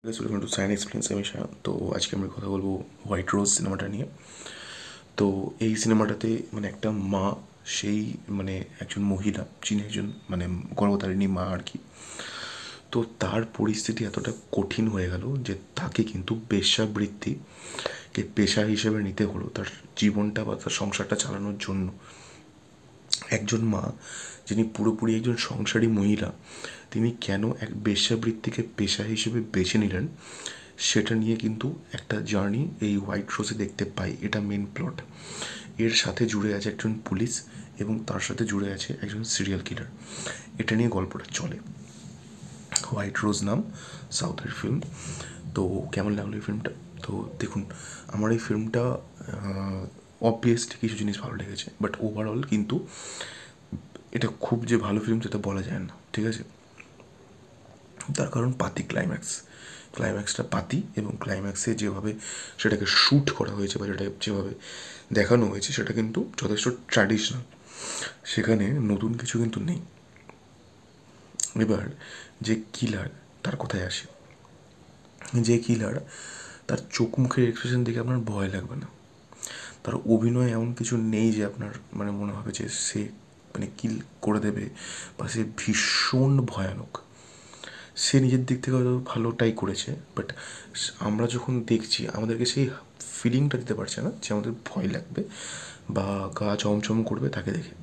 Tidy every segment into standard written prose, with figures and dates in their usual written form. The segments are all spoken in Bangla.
ওয়েলকাম টু সায়েন্স এক্সপ্লেন্স, আমি সায়ন। তো আজকে আমরা কথা বলবো হোয়াইট রোজ সিনেমাটা নিয়ে। তো এই সিনেমাটাতে মানে একটা মা, সেই মানে একজন মহিলা, যিনি একজন মানে গর্ভধারিণী মা আর কি। তো তার পরিস্থিতি এতটা কঠিন হয়ে গেল যে তাকে কিন্তু বেশ্যাবৃত্তিকে পেশা হিসেবে নিতে হলো তার জীবনটা বা তার সংসারটা চালানোর জন্য। একজন মা, যিনি পুরোপুরি একজন সংসারী মহিলা, তিনি কেন এক বেশ্যাবৃত্তিকে পেশা হিসেবে বেছে নিলেন, সেটা নিয়ে কিন্তু একটা জার্নি এই হোয়াইট রোজে দেখতে পাই। এটা মেন প্লট। এর সাথে জুড়ে আছে একজন পুলিশ এবং তার সাথে জুড়ে আছে একজন সিরিয়াল কিলার। এটা নিয়ে গল্পটা চলে। হোয়াইট রোজ নাম সাউথের ফিল্ম। তো কেমন লাগলো এই ফিল্মটা? তো দেখুন, আমার এই ফিল্মটা অবভিয়াসলি কিছু জিনিস ভালো লেগেছে, বাট ওভারঅল কিন্তু এটা খুব যে ভালো ফিল্ম সেটা বলা যায় না, ঠিক আছে? তার কারণ পাতি ক্লাইম্যাক্সটা পাতি, এবং ক্লাইম্যাক্সে যেভাবে সেটাকে শ্যুট করা হয়েছে বা সেটা যেভাবে দেখানো হয়েছে সেটা কিন্তু যথেষ্ট ট্র্যাডিশনাল। সেখানে নতুন কিছু কিন্তু নেই। এবার যে কিলার, তার কথায় আসে। যে কিলার, তার চোখ মুখের এক্সপ্রেশন দেখে আপনার ভয় লাগবে না। তার অভিনয় এমন কিছু নেই যে আপনার মানে মনে হবে যে সে মানে কিল করে দেবে বা সে ভীষণ ভয়ানক। সে নিজের দিক থেকে হয়তো ভালোটাই করেছে, বাট আমরা যখন দেখছি আমাদেরকে সেই ফিলিংটা দিতে পারছে না যে আমাদের ভয় লাগবে বা গা চমচম করবে তাকে দেখে।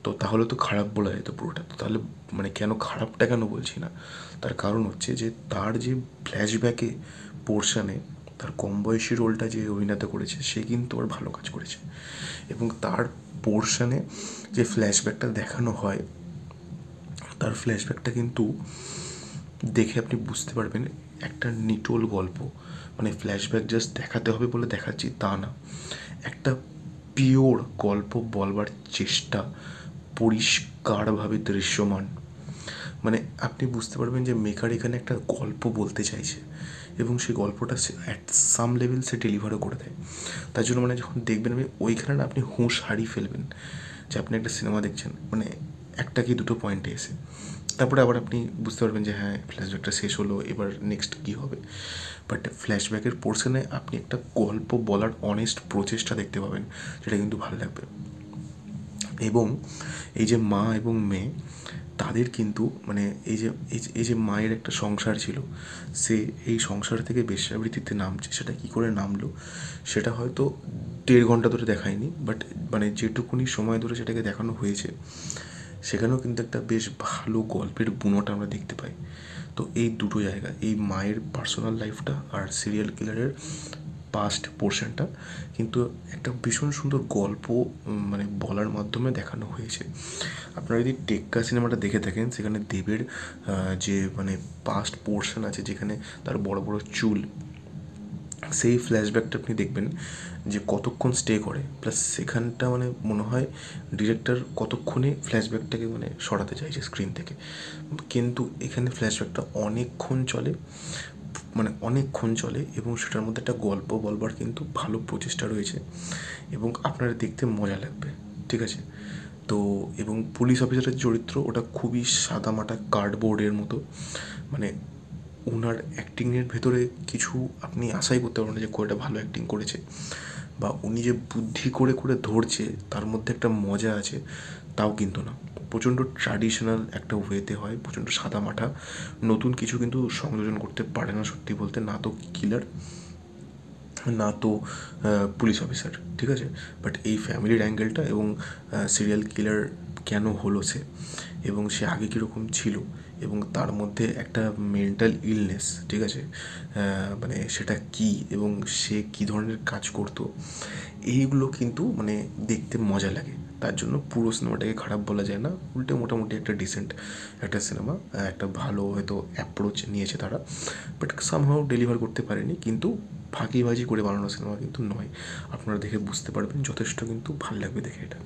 তো তাহলে তো খারাপ বলা যেত পুরোটা। তো তাহলে মানে কেন খারাপটা কেন বলছি না, তার কারণ হচ্ছে যে তার যে ফ্ল্যাশব্যাকে পোর্শানে তার কম বয়সী রোলটা যে অভিনেতা করেছে সে কিন্তু আর ভালো কাজ করেছে। এবং তার পোর্শানে যে ফ্ল্যাশব্যাকটা দেখানো হয়, তার ফ্ল্যাশব্যাকটা কিন্তু দেখে আপনি বুঝতে পারবেন একটা নিটোল গল্প। মানে ফ্ল্যাশব্যাক জাস্ট দেখাতে হবে বলে দেখাচ্ছি তা না, একটা পিওর গল্প বলবার চেষ্টা, পরিষ্কারভাবে দৃশ্যমান। মানে আপনি বুঝতে পারবেন যে মেকার এখানে একটা গল্প বলতে চাইছে এবং সেই গল্পটা সে অ্যাট সাম লেভেল সে ডেলিভারও করে দেয়। তার জন্য মানে যখন দেখবেন আপনি ওইখানে না আপনি হুঁশ হারিয়ে ফেলবেন যে আপনি একটা সিনেমা দেখছেন, মানে একটা কি দুটো পয়েন্টে এসে। তারপরে আবার আপনি বুঝতে পারবেন যে হ্যাঁ, ফ্ল্যাশব্যাকটা শেষ হলো, এবার নেক্সট কী হবে। বাট ফ্ল্যাশব্যাকের পোর্শনে আপনি একটা গল্প বলার অনেস্ট প্রচেষ্টা দেখতে পাবেন, যেটা কিন্তু ভালো লাগবে। এবং এই যে মা এবং মেয়ে, তাদের কিন্তু মানে এই যে মায়ের একটা সংসার ছিল, সে এই সংসার থেকে বেশ্যাবৃত্তিতে নামছে। সেটা কী করে নামলো সেটা হয়তো 1.5 ঘন্টা ধরে দেখায়নি, বাট মানে যেটুকুনি সময় ধরে সেটাকে দেখানো হয়েছে সেখানেও কিন্তু একটা বেশ ভালো গল্পের বুনোটা আমরা দেখতে পাই। তো এই দুটো জায়গা, এই মায়ের পার্সোনাল লাইফটা আর সিরিয়াল কিলারের পাস্ট পোর্শনটা কিন্তু একটা ভীষণ সুন্দর গল্প মানে বলার মাধ্যমে দেখানো হয়েছে। আপনারা যদি টেক্কা সিনেমাটা দেখে থাকেন, সেখানে দেবের যে মানে পাস্ট পোর্শন আছে যেখানে তার বড় বড় চুল, সেই ফ্ল্যাশব্যাকটা আপনি দেখবেন যে কতক্ষণ স্টে করে, প্লাস সেখানটা মানে মনে হয় ডিরেক্টর কতক্ষণে ফ্ল্যাশব্যাকটাকে মানে সরাতে চাইছে স্ক্রিন থেকে। কিন্তু এখানে ফ্ল্যাশব্যাকটা অনেকক্ষণ চলে, মানে অনেকক্ষণ চলে, এবং সেটার মধ্যে একটা গল্প বলবার কিন্তু ভালো প্রচেষ্টা রয়েছে এবং আপনারা দেখতে মজা লাগবে, ঠিক আছে? তো এবং পুলিশ অফিসারের চরিত্র ওটা খুবই সাদামাটা কার্ডবোর্ডের মতো। মানে ওনার অ্যাক্টিংয়ের ভেতরে কিছু আপনি আশাই করতে পারবেন না যে খুব একটা ভালো অ্যাক্টিং করেছে, বা উনি যে বুদ্ধি করে করে ধরছে তার মধ্যে একটা মজা আছে, তাও কিন্তু না। প্রচণ্ড ট্র্যাডিশনাল একটা ওয়েতে হয়, প্রচণ্ড সাদামাটা, নতুন কিছু কিন্তু সংযোজন করতে পারে না সত্যি বলতে, না তো কিলার না তো পুলিশ অফিসার, ঠিক আছে? বাট এই ফ্যামিলির অ্যাঙ্গেলটা এবং সিরিয়াল কিলার কেন হলো সে, এবং সে আগে কীরকম ছিল, এবং তার মধ্যে একটা মেন্টাল ইলনেস, ঠিক আছে, মানে সেটা কী এবং সে কী ধরনের কাজ করতো, এইগুলো কিন্তু মানে দেখতে মজা লাগে। তার জন্য পুরো সিনেমাটাকে খারাপ বলা যায় না, উল্টে মোটামুটি একটা ডিসেন্ট একটা সিনেমা, একটা ভালো হয়তো অ্যাপ্রোচ নিয়েছে তারা, বাট সামহাও ডেলিভার করতে পারেনি। কিন্তু ফাঁকিবাজি করে বানানো সিনেমা কিন্তু নয়, আপনারা দেখে বুঝতে পারবেন, যথেষ্ট কিন্তু ভালো লাগবে দেখে এটা।